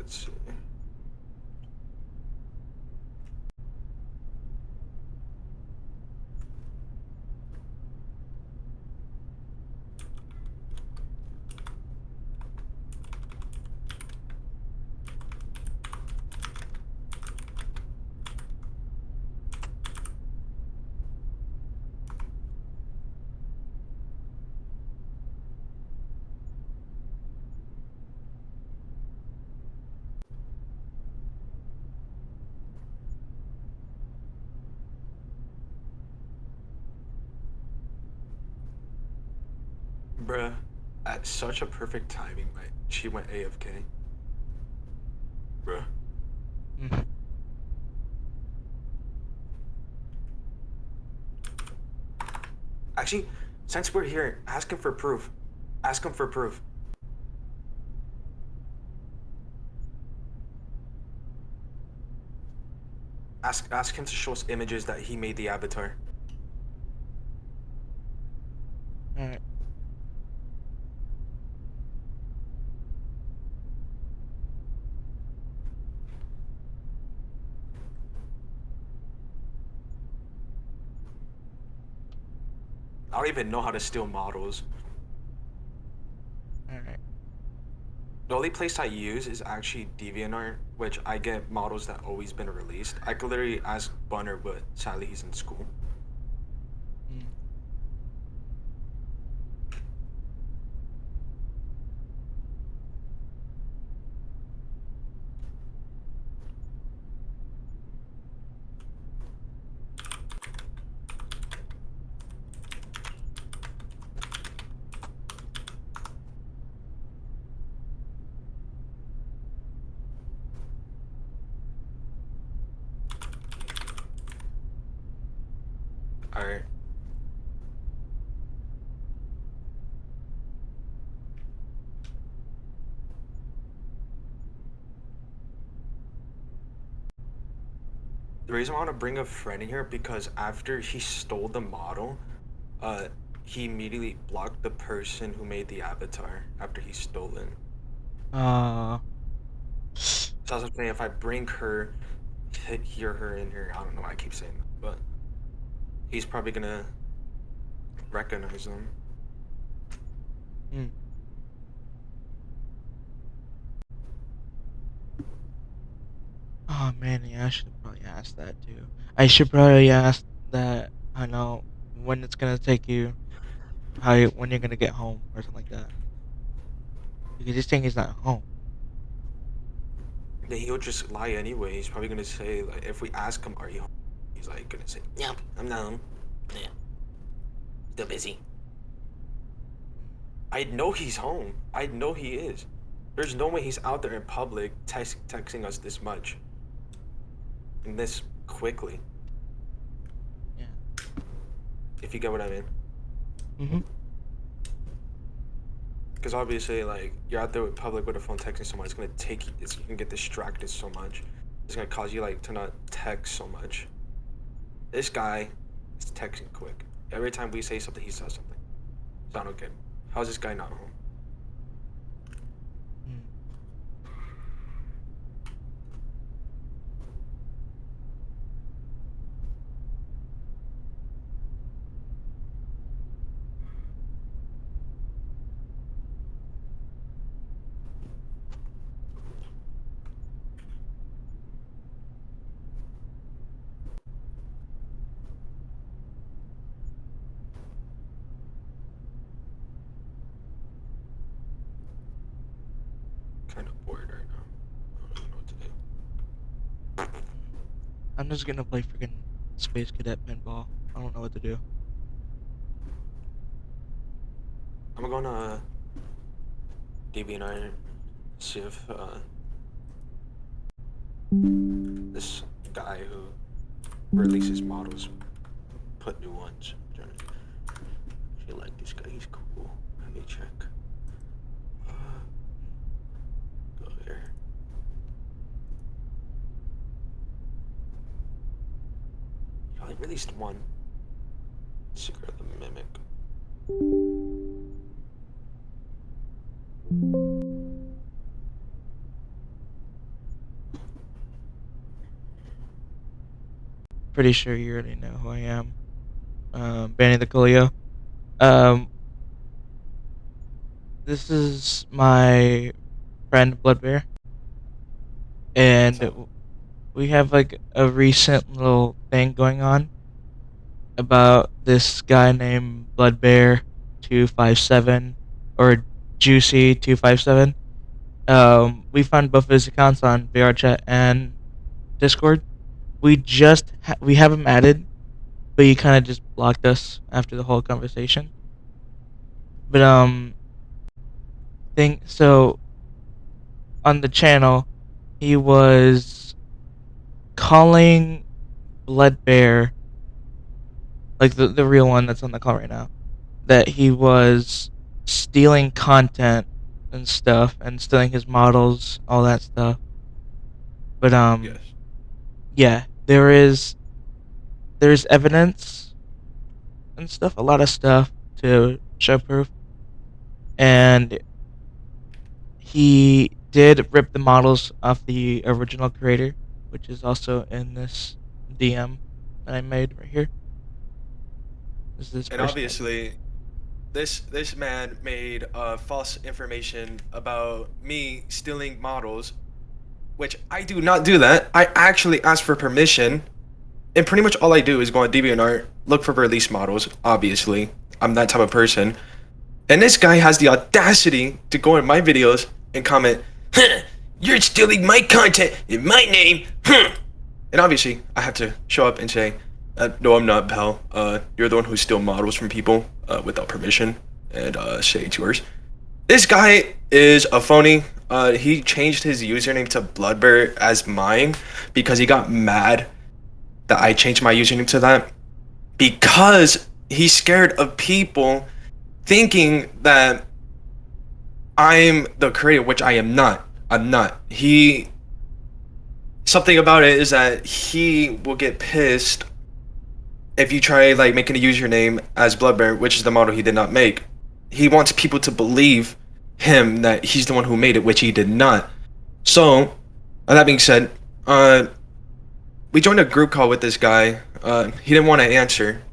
Let's see. Bruh, at such a perfect timing, like she went AFK. Bruh. Mhm. Actually, since we're here, ask him for proof. Ask him for proof. Ask him to show us images that he made the avatar. Alright. I don't even know how to steal models. Alright. The only place I use is actually DeviantArt, which I get models that always been released. I could literally ask Bunner, but sadly he's in school. Mm. Alright. The reason I want to bring up Freddy here because after he stole the model, uh, he immediately blocked the person who made the avatar after he stole it. Uh. So I was saying if I bring her, hear her in here, I don't know why I keep saying that, but he's probably gonna recognize them. Mm. Oh man, yeah, I should probably ask that too. I should probably ask that. I know when it's gonna take you, when you're gonna get home or something like that. Because this thing is not home. Then he'll just lie anyway. He's probably gonna say like, if we ask him, "Are you home?" He's like gonna say, "Yep, I'm not home. Yeah, still busy." Mm. I know he's home. I know he is. There's no way he's out there in public texting us this much and this quickly. Yeah. If you get what I mean. Mhm. Because obviously, like you're out there with public with a phone texting someone, it's gonna take you. You can get distracted so much. It's gonna cause you like to not text so much. This guy is texting quick. Every time we say something, he says something. So I don't get. How's this guy not home? Mm. Kind of bored right now. I don't know what to do. Mm. I'm just gonna play freaking Space Cadet pinball. I don't know what to do. I'm gonna DB9 see if this guy who releases models put new ones. I feel like this guy, he's cool. Let me check. Uh, Mm. go there. He only released one. Secret of the Mimic. pretty sure you already know who I am. Banny the Coolio. Um, this is my friend Bloodbear, What's and up? we have like a recent little thing going on about this guy named Bloodbear257 or Juicy257. We found both of his accounts on VRChat and Discord. We have him added, but he kind of just blocked us after the whole conversation. But thing so on the channel, he was calling Blood Bear, like the real one that's on the call right now, that he was stealing content and stuff and stealing his models, all that stuff. But Yes. yeah, there's evidence and stuff, a lot of stuff to show proof, and he did rip the models off the original creator, which is also in this DM that I made right here. This is this And person right here. obviously, this man made false information about me stealing models, which I do not do that. I actually asked for permission, and pretty much all I do is go on DeviantArt, look for release models. Obviously, I'm that type of person. And this guy has the audacity to go in my videos and comment, "Huh, you're stealing my content in my name, huh." And obviously, I have to show up and say, no, I'm not, pal. You're the one who steals models from people without permission, and say it's yours. This guy is a phony. He changed his username to Bloodbear as mine because he got mad that I changed my username to that because he's scared of people thinking that I'm the creator, which I am not. I'm not. Something about it is that he will get pissed if you try like making a username as Bloodbear, which is the model he did not make. He wants people to believe him that he's the one who made it, which he did not. So, that being said, we joined a group call with this guy. He didn't want to answer.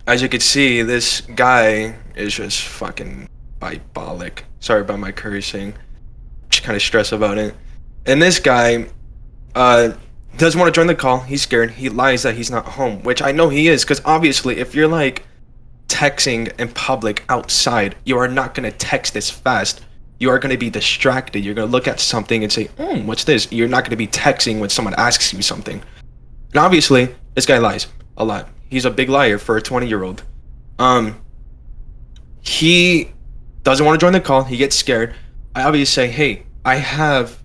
As you can see, this guy is just fucking diabolic. Sorry about my cursing. Just kind of stressed about it. And this guy doesn't want to join the call. He's scared. He lies that he's not home, which I know he is, because obviously if you're like texting in public outside, you are not going to text this fast. You are going to be distracted. You're going to look at something and say, what's this? You're not going to be texting when someone asks you something. And obviously, this guy lies a lot. He's a big liar for a 20-year-old. He doesn't want to join the call. He gets scared. I obviously say, hey, I have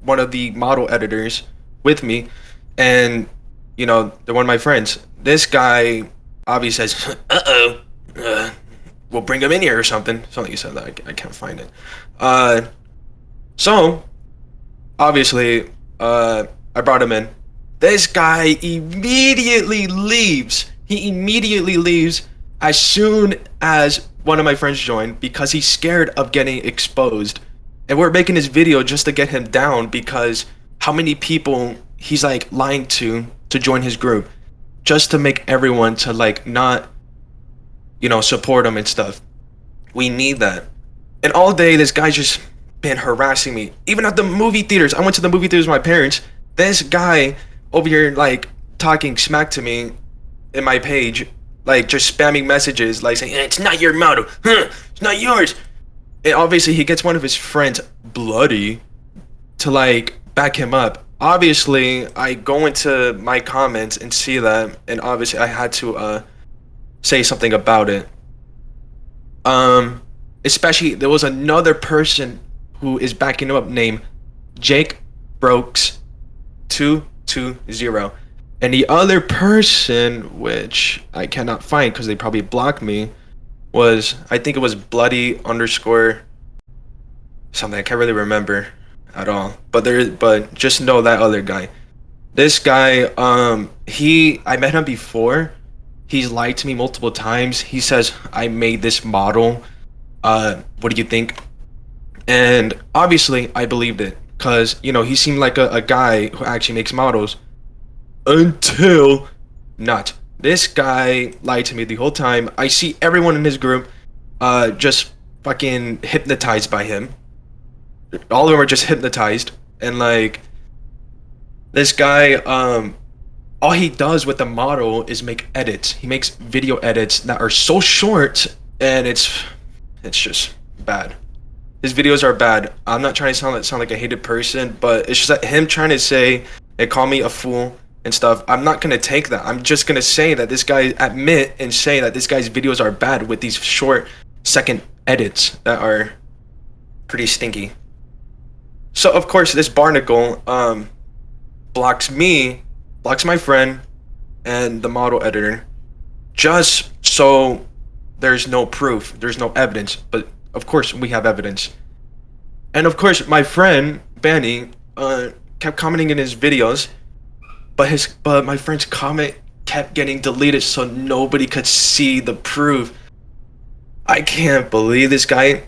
one of the model editors with me, and you know, they're one of my friends. This guy obviously says, we'll bring him in here or something. Something he said that I can't find it. So obviously, I brought him in. This guy immediately leaves. He immediately leaves as soon as one of my friends joined because he's scared of getting exposed. And we're making this video just to get him down because how many people he's like lying to join his group just to make everyone to like not, you know, support him and stuff. We need that. And all day this guy's just been harassing me. Even at the movie theaters. I went to the movie theaters with my parents. This guy over here like talking smack to me in my page, like just spamming messages like saying, it's not your model, it's not yours. And obviously he gets one of his friends, Bloody, to like back him up. Obviously I go into my comments and see that, and obviously I had to say something about it. Especially there was another person who is backing him up named Jake Brokes 220, and the other person, which I cannot find because they probably blocked me, was, I think it was bloody underscore something. I can't really remember at all, but just know that other guy. This guy, I met him before. He's lied to me multiple times. He says I made this model. What do you think? And obviously I believed it because, you know, he seemed like a guy who actually makes models until not. This guy lied to me the whole time. I see everyone in his group just fucking hypnotized by him. All of them are just hypnotized. And like this guy, all he does with the model is make edits. He makes video edits that are so short and it's just bad. His videos are bad. I'm not trying to sound like a hated person, but it's just that him trying to say and call me a fool and stuff. I'm not gonna take that. I'm just gonna say that this guy admit and say that this guy's videos are bad with these short second edits that are pretty stinky. So of course this Barnacle blocks me, blocks my friend, and the model editor, just so there's no proof, there's no evidence. But of course we have evidence. And of course my friend Banny kept commenting in his videos, but my friend's comment kept getting deleted so nobody could see the proof. I can't believe this guy.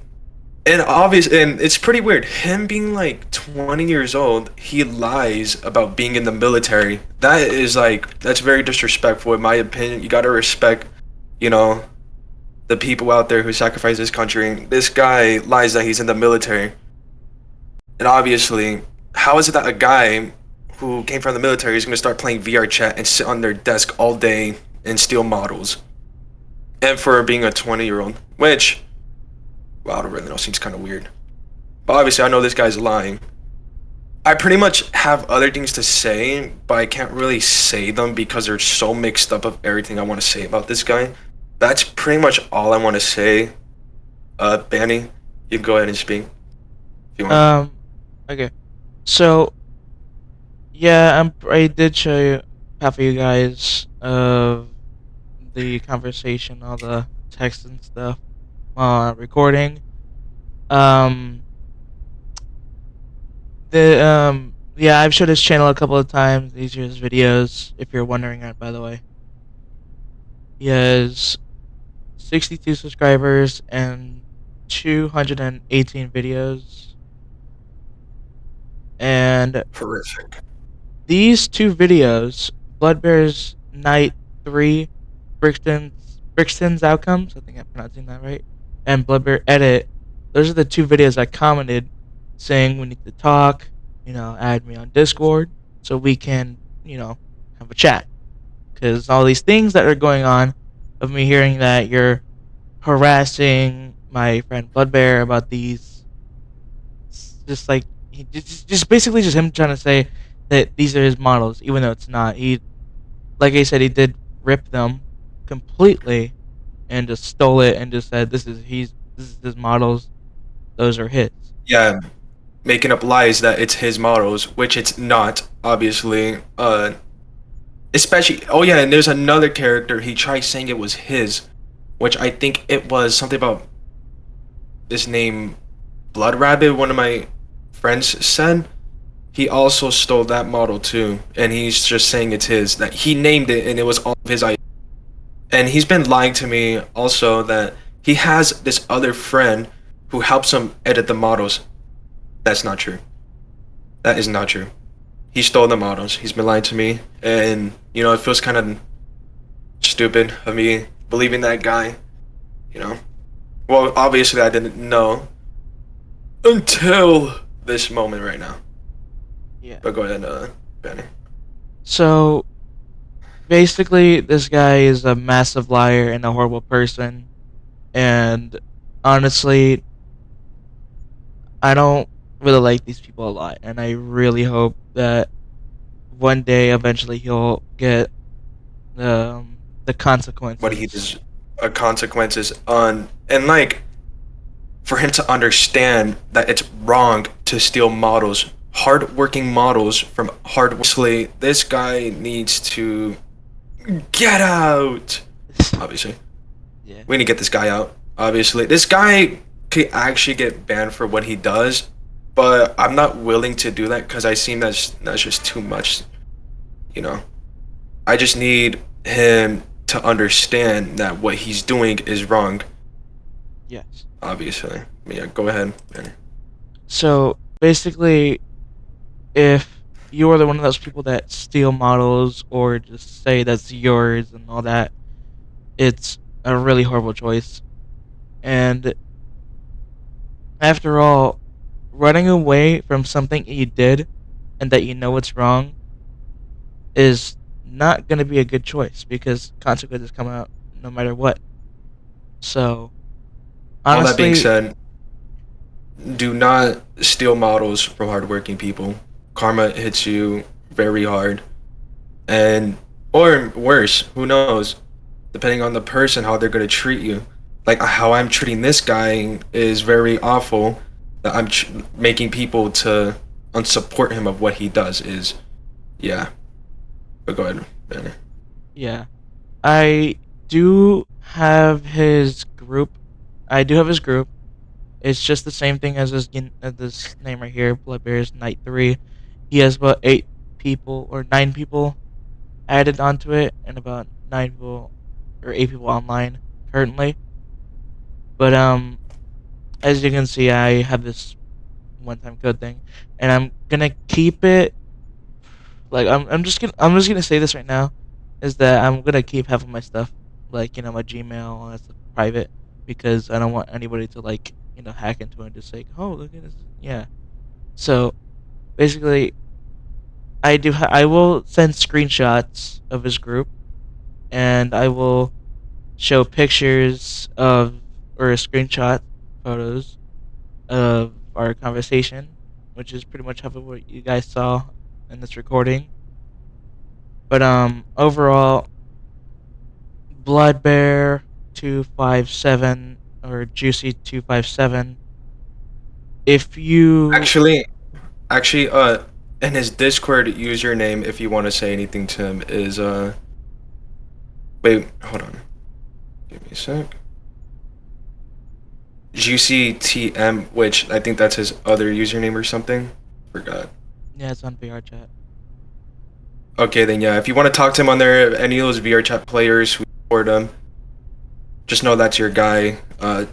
And it's pretty weird. Him being like 20 years old, he lies about being in the military. That's very disrespectful in my opinion. You gotta respect, you know, the people out there who sacrifice this country. This guy lies that he's in the military. And obviously, how is it that a guy who came from the military is gonna start playing VR chat and sit on their desk all day and steal models? And for being a 20-year-old, which, well, I don't really know, seems kind of weird. But obviously, I know this guy's lying. I pretty much have other things to say, but I can't really say them because they're so mixed up of everything I want to say about this guy. That's pretty much all I want to say. Banny, you can go ahead and speak if you want. Okay. So, yeah, I did show you half of you guys of the conversation, all the text and stuff, recording. Um, yeah, I've showed his channel a couple of times. These are his videos, if you're wondering that, by the way. He has 62 subscribers and 218 videos. And Horrific. these two videos, Bloodbear's Night 3, Brixton's Outcomes, I think I'm pronouncing that right, and Bloodbear Edit, those are the two videos I commented saying we need to talk, add me on Discord so we can, have a chat. Because all these things that are going on of me hearing that you're harassing my friend Bloodbear about these, just like, just basically just him trying to say that these are his models, even though it's not. Like I said, he did rip them completely and just stole it and just said this is his models, those are his. Yeah, making up lies that it's his models, which it's not, obviously. Especially, oh yeah, and there's another character, he tried saying it was his, which I think it was something about this name Blood Rabbit, one of my friends said. He also stole that model too, and he's just saying it's his, that he named it and it was all of his idea. And he's been lying to me also that he has this other friend who helps him edit the models. That's not true. That is not true. He stole the models. He's been lying to me, and it feels kind of stupid of me believing that guy. Well, obviously I didn't know until this moment right now. Yeah. But go ahead, Benny. So basically, this guy is a massive liar and a horrible person, and honestly, I don't really like these people a lot, and I really hope that one day, eventually, he'll get the What he consequences. does, consequences on, and like for him to understand that it's wrong to steal models, hard-working models from hard. Obviously, this guy needs to get out. Obviously, Yeah. we need to get this guy out. Obviously, this guy could actually get banned for what he does, but I'm not willing to do that because I seem that's just too much. I just need him to understand that what he's doing is wrong. Yes. Obviously, yeah. Go ahead, Benny. So basically, if you are the one of those people that steal models or just say that's yours and all that, it's a really horrible choice. And after all, running away from something you did and that you know it's wrong is not going to be a good choice because consequences come out no matter what. So, All that being honestly, said, do not steal models from hardworking people. Karma hits you very hard, and or worse, who knows? Depending on the person, how they're gonna treat you. Like how I'm treating this guy is very awful. That I'm making people to unsupport him of what he does is, yeah. But go ahead, Banner. yeah. I do have his group. I do have his group. It's just the same thing as this name right here, Bloodbear's Night 3. He has about 8 people or 9 people added onto it and about 9 people or 8 people online currently. But as you can see, I have this one-time code thing, and I'm gonna keep it. Like I'm just gonna say this right now, is that I'm gonna keep having my stuff, like my Gmail and that stuff private, because I don't want anybody to like hack into it and just say, oh, look at this. Yeah. So basically, I will send screenshots of his group, and I will show pictures of or screenshot photos of our conversation, which is pretty much half of what you guys saw in this recording. But overall, Bloodbear257 or Juicy257. If you Actually, actually, in his Discord username, if you want to say anything to him, is wait, hold on, give me a sec. GCTM, which I think that's his other username or something. Forgot. yeah, it's on VR chat. Okay, then yeah, if you want to talk to him on there, any of those VR chat players who support him, just know that's your guy.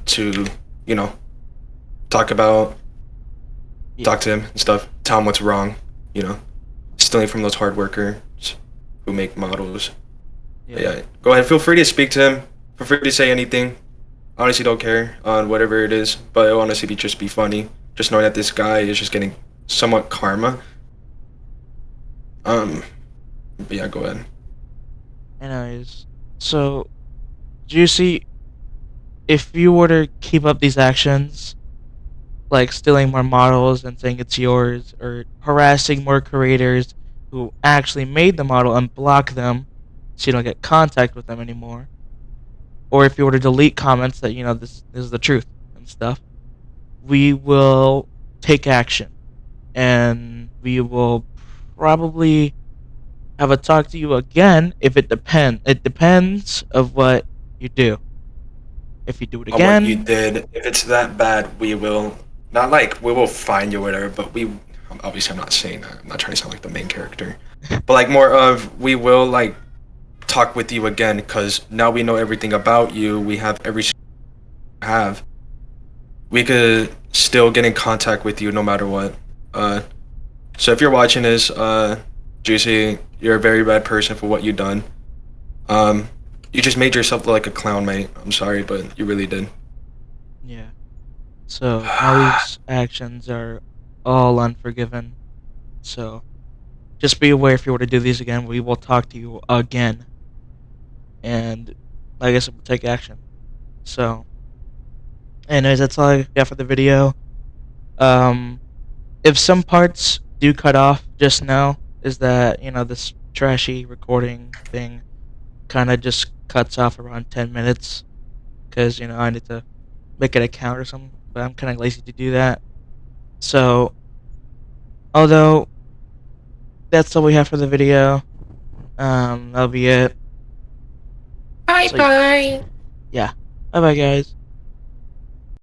To you know, talk about, Yeah, talk to him and stuff. Tell him what's wrong. You know, stealing from those hard workers who make models. But yeah, yeah, go ahead. Feel free to speak to him. Feel free to say anything. Honestly, don't care on whatever it is, but it'll honestly just be funny. Just knowing that this guy is just getting somewhat karma. Um, but yeah, go ahead. anyways. So, Juicy, if you were to keep up these actions, like stealing more models and saying it's yours, or harassing more creators who actually made the model and block them so you don't get contact with them anymore, or if you were to delete comments that this is the truth and stuff, we will take action and we will probably have a talk to you again. If it depends of what you do. If you do it On what you again, did. If it's that bad, we will not like we will find you or whatever. But we obviously I'm not saying that. I'm not trying to sound like the main character, but like more of we will like talk with you again because now we know everything about you. We have have. We could still get in contact with you no matter what. Uh, so if you're watching this, Juicy, you're a very bad person for what you done. Um, you just made yourself look like a clown, mate. I'm sorry, but you really did. yeah. So now these actions are all unforgiven. So just be aware if you were to do these again, we will talk to you again. And I guess we'll take action. So, anyways, that's all I got for the video. Um, if some parts do cut off, just know is that this trashy recording thing kind of just cuts off around 10 minutes because I need to make an account or something, but I'm kind of lazy to do that. So, although that's all we have for the video, that'll be it. Bye So bye. yeah, bye bye guys.